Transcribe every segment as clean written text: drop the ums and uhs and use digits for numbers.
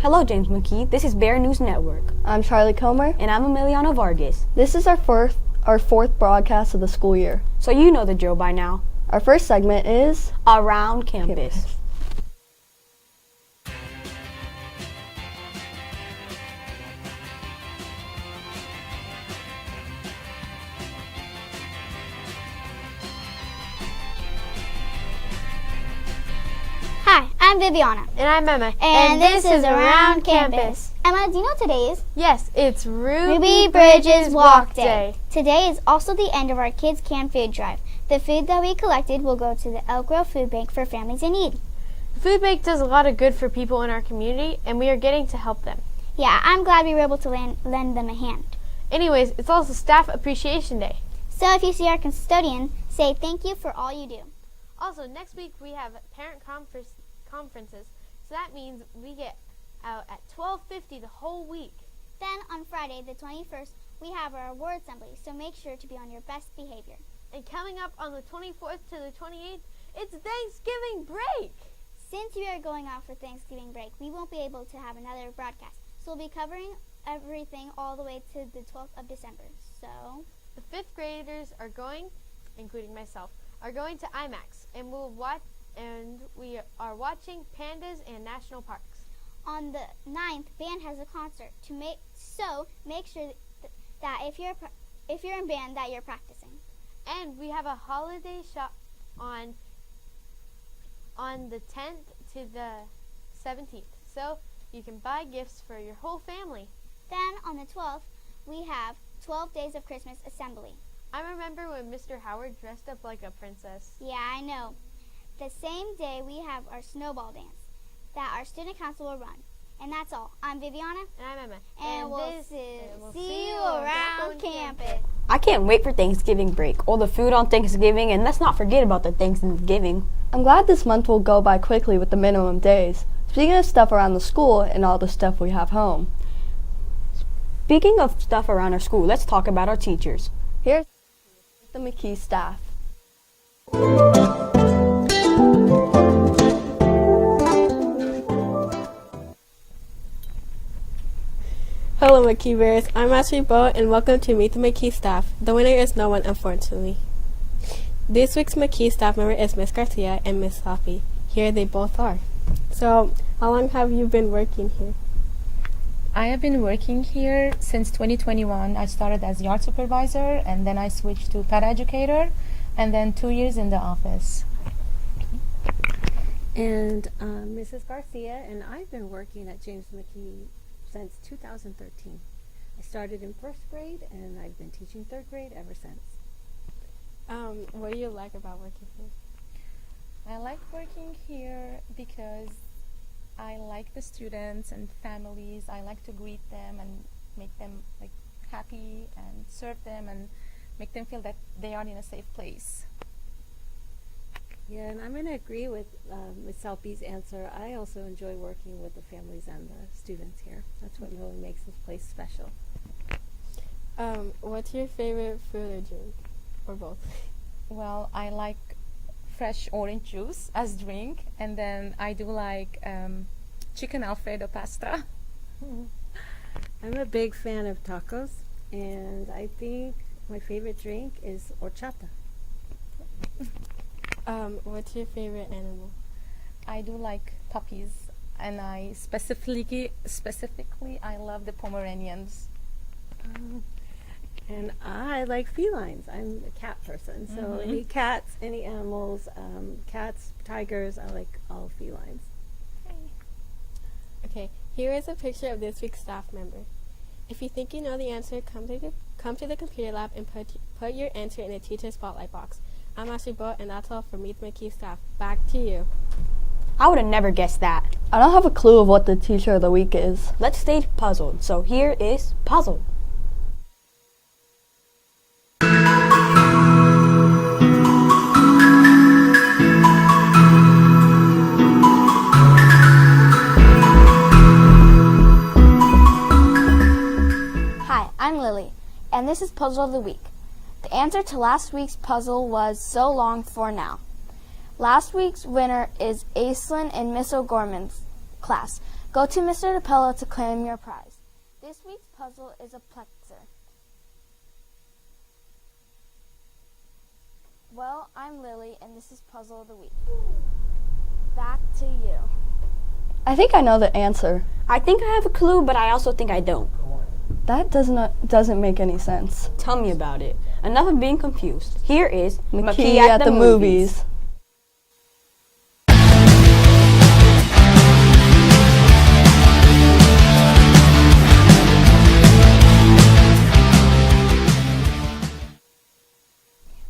Hello, James McKee. This is Bear News Network. I'm Charlie Comer. And I'm Emiliano Vargas. This is our fourth broadcast of the school year. So you know the drill by now. Our first segment is Around Campus. Hi, I'm Viviana. And I'm Emma. And this is Around Campus. Emma, do you know what today is? Yes, it's Ruby Bridges Walk Day. Today is also the end of our Kids Can Food Drive. The food that we collected will go to the Elk Grove Food Bank for families in need. The food bank does a lot of good for people in our community, and we are getting to help them. Yeah, I'm glad we were able to lend them a hand. Anyways, it's also Staff Appreciation Day. So if you see our custodian, say thank you for all you do. Also, next week we have parent conferences, so that means we get out at 12:50 the whole week. Then on Friday, the 21st, we have our award assembly, so make sure to be on your best behavior. And coming up on the 24th to the 28th, it's Thanksgiving break! Since we are going off for Thanksgiving break, we won't be able to have another broadcast, so we'll be covering everything all the way to the 12th of December. So the 5th graders are going, including myself, are going to IMAX, and we are watching pandas and national parks. On the 9th, band has a concert. Make sure that if you're in band, that you're practicing. And we have a holiday shop on the 10th to the 17th, so you can buy gifts for your whole family. Then on the 12th, we have 12 Days of Christmas Assembly. I remember when Mr. Howard dressed up like a princess. Yeah, I know. The same day, we have our snowball dance that our student council will run. And that's all. I'm Viviana. And I'm Emma. And we'll see you around campus. I can't wait for Thanksgiving break. All the food on Thanksgiving, and let's not forget about the Thanksgiving. I'm glad this month will go by quickly with the minimum days. Speaking of stuff around the school and all the stuff we have home. Speaking of stuff around our school, let's talk about our teachers. Here's the McKee staff. Hello McKee Bears, I'm Ashley Bowe and welcome to Meet the McKee staff. The winner is no one, unfortunately. This week's McKee staff member is Miss Garcia and Miss Sophie. Here they both are. So, how long have you been working here? I have been working here since 2021. I started as yard supervisor and then I switched to paraeducator and then 2 years in the office. And Mrs. Garcia, and I've been working at James McKee since 2013. I started in 1st grade and I've been teaching 3rd grade ever since. What do you like about working here? I like working here because I like the students and families. I like to greet them and make them happy and serve them and make them feel that they are in a safe place. Yeah, and I'm going to agree with Ms. Salpe's answer. I also enjoy working with the families and the students here. That's what really makes this place special. What's your favorite food or drink? Or both? Well, I like fresh orange juice as drink, and then I do like chicken Alfredo pasta. I'm a big fan of tacos, and I think my favorite drink is horchata. What's your favorite animal? I do like puppies, and I specifically I love the Pomeranians. And I like felines. I'm a cat person, so any cats, any animals, cats, tigers, I like all felines. Okay, here is a picture of this week's staff member. If you think you know the answer, come to the computer lab and put your answer in the teacher spotlight box. I'm Ashley Bowe, and that's all for Meet the McKee staff. Back to you. I would have never guessed that. I don't have a clue of what the teacher of the week is. Let's stay puzzled. So here is Puzzled. Hi, I'm Lily, and this is Puzzle of the Week. The answer to last week's puzzle was So Long for Now. Last week's winner is Aislinn and Miss O'Gorman's class. Go to Mr. DePello to claim your prize. This week's puzzle is a plexer. Well, I'm Lily, and this is Puzzle of the Week. Back to you. I think I know the answer. I think I have a clue, but I also think I don't. That doesn't make any sense. Tell me about it. Enough of being confused. Here is McKee at the movies.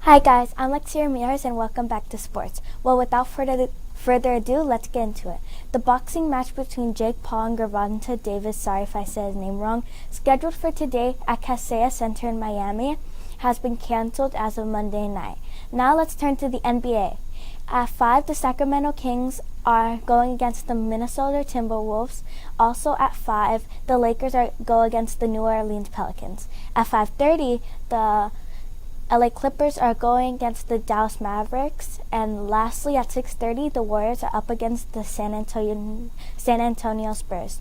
Hi guys, I'm Lexi Ramirez and welcome back to sports. Well, without further ado, let's get into it. The boxing match between Jake Paul and Gervonta Davis, sorry if I said his name wrong, scheduled for today at Kaseya Center in Miami, has been canceled as of Monday night. Now let's turn to the NBA. At 5, the Sacramento Kings are going against the Minnesota Timberwolves. Also at 5, the Lakers go against the New Orleans Pelicans. At 5:30, the LA Clippers are going against the Dallas Mavericks, and lastly at 6:30 the Warriors are up against the San Antonio Spurs.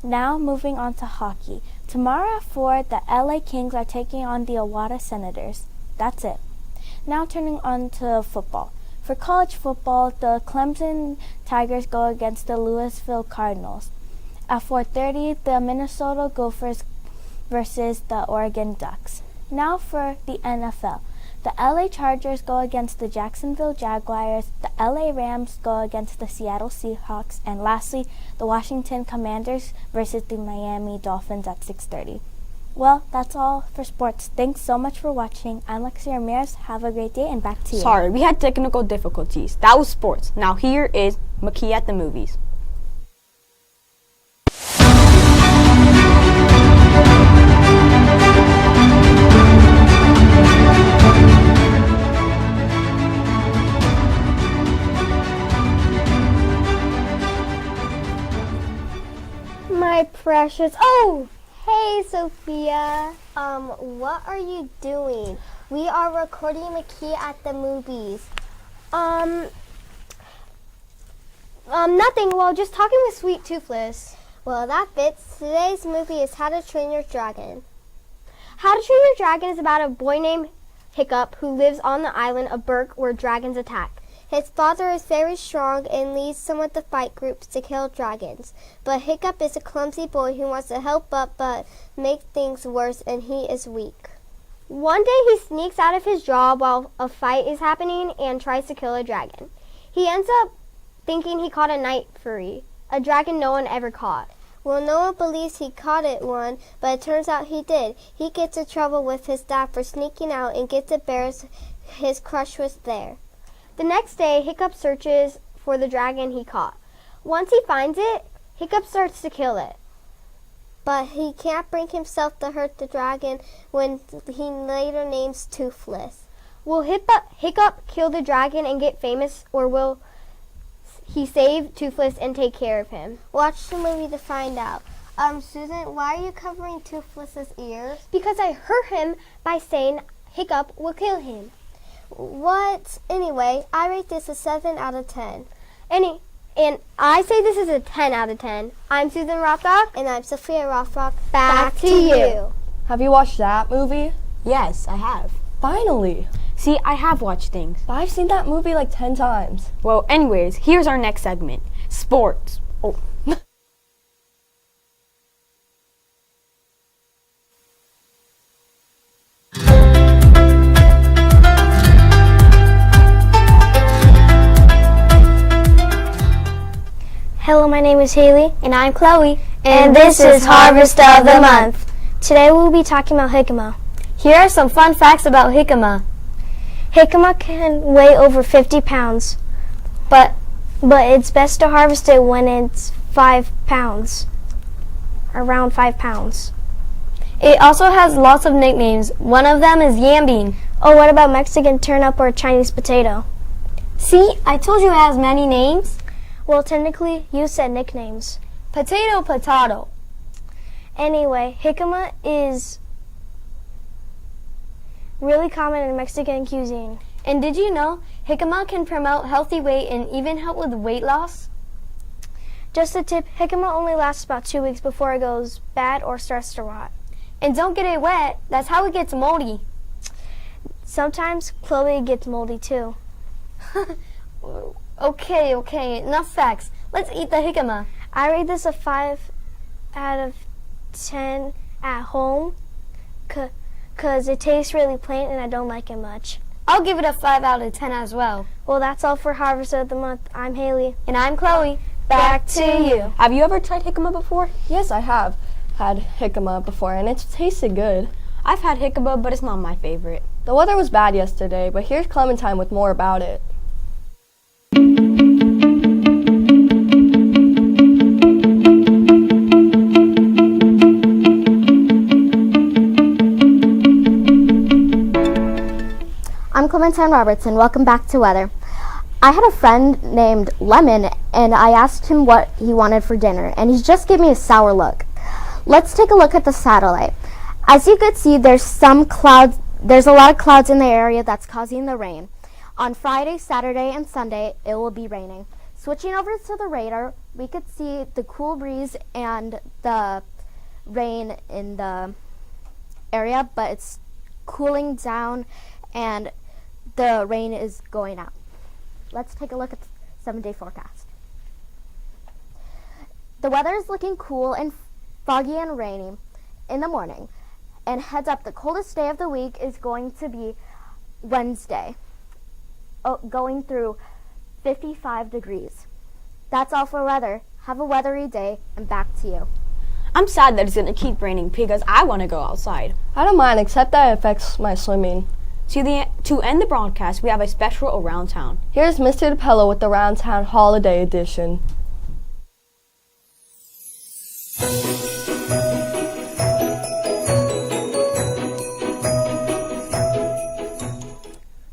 Now moving on to hockey. Tomorrow at 4 the LA Kings are taking on the Owata Senators. That's it. Now turning on to football. For college football, the Clemson Tigers go against the Louisville Cardinals. At 4:30 the Minnesota Gophers versus the Oregon Ducks. Now for the NFL. The LA Chargers go against the Jacksonville Jaguars, the LA Rams go against the Seattle Seahawks, and lastly, the Washington Commanders versus the Miami Dolphins at 6:30. Well, that's all for sports. Thanks so much for watching. I'm Lexi Ramirez. Have a great day and back to you. Sorry, we had technical difficulties. That was sports. Now here is McKee at the movies. My precious. Oh, hey, Sophia. What are you doing? We are recording McKee at the movies. Nothing. Well, just talking with Sweet Toothless. Well, that fits. Today's movie is How to Train Your Dragon. How to Train Your Dragon is about a boy named Hiccup who lives on the island of Berk where dragons attack. His father is very strong and leads some of the fight groups to kill dragons. But Hiccup is a clumsy boy who wants to help up but make things worse, and he is weak. One day he sneaks out of his job while a fight is happening and tries to kill a dragon. He ends up thinking he caught a night fury, a dragon no one ever caught. Well, no one believes he caught one, but it turns out he did. He gets in trouble with his dad for sneaking out and gets embarrassed his crush was there. The next day, Hiccup searches for the dragon he caught. Once he finds it, Hiccup starts to kill it. But he can't bring himself to hurt the dragon when he later names Toothless. Will Hiccup kill the dragon and get famous, or will he save Toothless and take care of him? Watch the movie to find out. Susan, why are you covering Toothless's ears? Because I hurt him by saying Hiccup will kill him. What? Anyway, I rate this a 7 out of 10. And I say this is a 10 out of 10. I'm Susan Rothrock. And I'm Sophia Rothrock. Back to you. Have you watched that movie? Yes, I have. Finally. See, I have watched things. But I've seen that movie like 10 times. Well, anyways, here's our next segment. Sports. Oh. Hello, my name is Haley. And I'm Chloe. And this is Harvest of the Month. Today we'll be talking about jicama. Here are some fun facts about jicama. Jicama can weigh over 50 pounds, but it's best to harvest it when it's 5 pounds, around 5 pounds. It also has lots of nicknames. One of them is yam bean. Oh, what about Mexican turnip or Chinese potato? See, I told you it has many names. Well, technically, you said nicknames. Potato. Anyway, jicama is really common in Mexican cuisine. And did you know jicama can promote healthy weight and even help with weight loss? Just a tip, jicama only lasts about 2 weeks before it goes bad or starts to rot. And don't get it wet. That's how it gets moldy. Sometimes Chloe gets moldy too. Okay, enough facts. Let's eat the jicama. I rate this a 5 out of 10 at home because it tastes really plain and I don't like it much. I'll give it a 5 out of 10 as well. Well, that's all for Harvest of the Month. I'm Haley. And I'm Chloe. Back to you. Have you ever tried jicama before? Yes, I have had jicama before, and it's tasted good. I've had jicama, but it's not my favorite. The weather was bad yesterday, but here's Clementine with more about it. I'm Clementine Robertson. Welcome back to Weather. I had a friend named Lemon, and I asked him what he wanted for dinner, and he just gave me a sour look. Let's take a look at the satellite. As you could see, there's a lot of clouds in the area that's causing the rain. On Friday, Saturday, and Sunday, it will be raining. Switching over to the radar, we could see the cool breeze and the rain in the area, but it's cooling down and the rain is going out. Let's take a look at the 7-day forecast. The weather is looking cool and foggy and rainy in the morning. And heads up, the coldest day of the week is going to be Wednesday, going through 55 degrees. That's all for weather. Have a weathery day, and back to you. I'm sad that it's going to keep raining because I want to go outside. I don't mind, except that it affects my swimming. To end the broadcast, we have a special Around Town. Here's Mr. DePello with the Round Town Holiday Edition.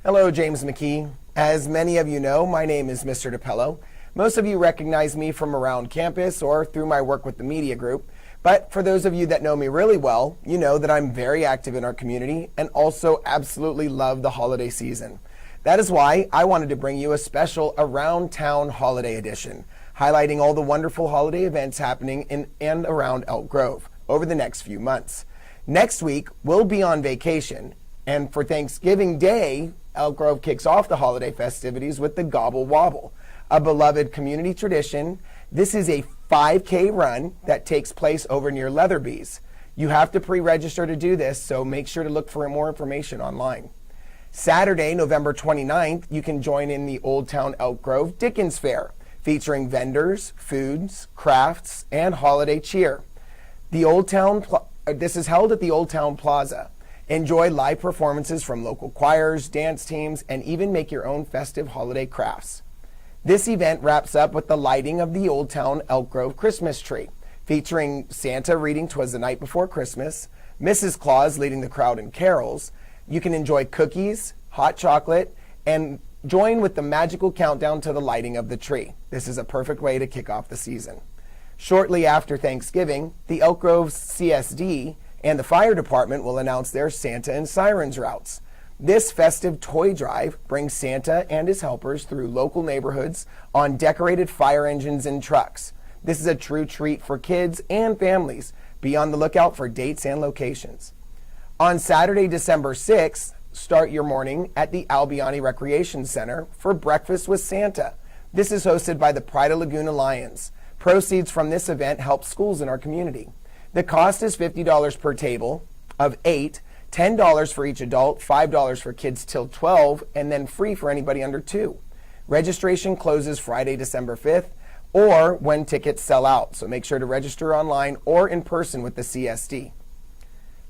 Hello, James McKee. As many of you know, my name is Mr. DePello. Most of you recognize me from around campus or through my work with the media group. But for those of you that know me really well, you know that I'm very active in our community and also absolutely love the holiday season. That is why I wanted to bring you a special Around Town Holiday Edition, highlighting all the wonderful holiday events happening in and around Elk Grove over the next few months. Next week, we'll be on vacation, and for Thanksgiving Day, Elk Grove kicks off the holiday festivities with the Gobble Wobble, a beloved community tradition. This is a 5K run that takes place over near Leatherby's. You have to pre-register to do this, so make sure to look for more information online. Saturday, November 29th, you can join in the Old Town Elk Grove Dickens Fair, featuring vendors, foods, crafts, and holiday cheer. This is held at the Old Town Plaza. Enjoy live performances from local choirs, dance teams, and even make your own festive holiday crafts. This event wraps up with the lighting of the Old Town Elk Grove Christmas tree, featuring Santa reading "'Twas the Night Before Christmas," Mrs. Claus leading the crowd in carols. You can enjoy cookies, hot chocolate, and join with the magical countdown to the lighting of the tree. This is a perfect way to kick off the season. Shortly after Thanksgiving, the Elk Grove CSD and the fire department will announce their Santa and Sirens routes. This festive toy drive brings Santa and his helpers through local neighborhoods on decorated fire engines and trucks. This is a true treat for kids and families. Be on the lookout for dates and locations. On Saturday, December 6th, start your morning at the Albiani Recreation Center for Breakfast with Santa. This is hosted by the Pride of Laguna Lions. Proceeds from this event help schools in our community. The cost is $50 per table of 8, $10 for each adult, $5 for kids till 12, and then free for anybody under 2. Registration closes Friday, December 5th, or when tickets sell out. So make sure to register online or in person with the CSD.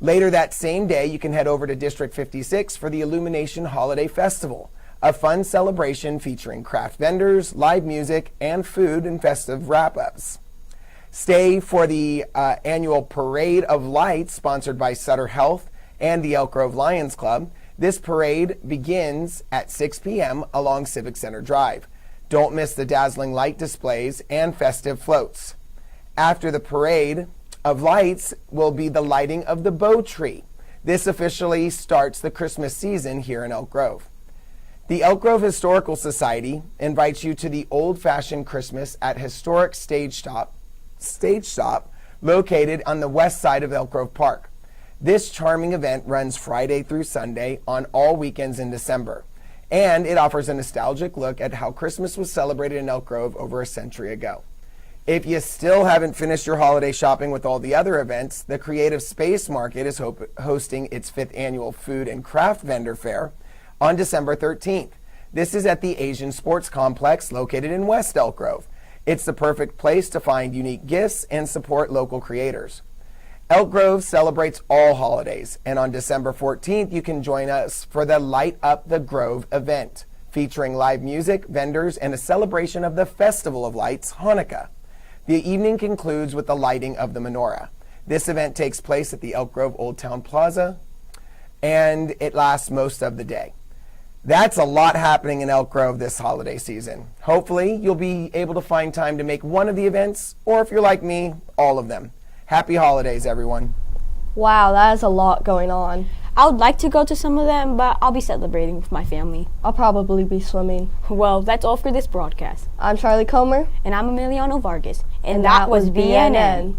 Later that same day, you can head over to District 56 for the Illumination Holiday Festival, a fun celebration featuring craft vendors, live music, and food and festive wrap-ups. Stay for the annual Parade of Lights sponsored by Sutter Health and the Elk Grove Lions Club. This parade begins at 6 p.m. along Civic Center Drive. Don't miss the dazzling light displays and festive floats. After the Parade of Lights will be the lighting of the bow tree. This officially starts the Christmas season here in Elk Grove. The Elk Grove Historical Society invites you to the old-fashioned Christmas at Historic Stage Stop located on the west side of Elk Grove Park. This charming event runs Friday through Sunday on all weekends in December, and it offers a nostalgic look at how Christmas was celebrated in Elk Grove over a century ago. If you still haven't finished your holiday shopping with all the other events, the Creative Space Market is hosting its 5th annual Food and Craft Vendor Fair on December 13th. This is at the Asian Sports Complex located in West Elk Grove. It's the perfect place to find unique gifts and support local creators. Elk Grove celebrates all holidays, and on December 14th, you can join us for the Light Up the Grove event, featuring live music, vendors, and a celebration of the Festival of Lights, Hanukkah. The evening concludes with the lighting of the menorah. This event takes place at the Elk Grove Old Town Plaza, and it lasts most of the day. That's a lot happening in Elk Grove this holiday season. Hopefully, you'll be able to find time to make one of the events, or if you're like me, all of them. Happy holidays, everyone. Wow, that is a lot going on. I would like to go to some of them, but I'll be celebrating with my family. I'll probably be swimming. Well, that's all for this broadcast. I'm Charlie Comer. And I'm Emiliano Vargas. And that was BNN.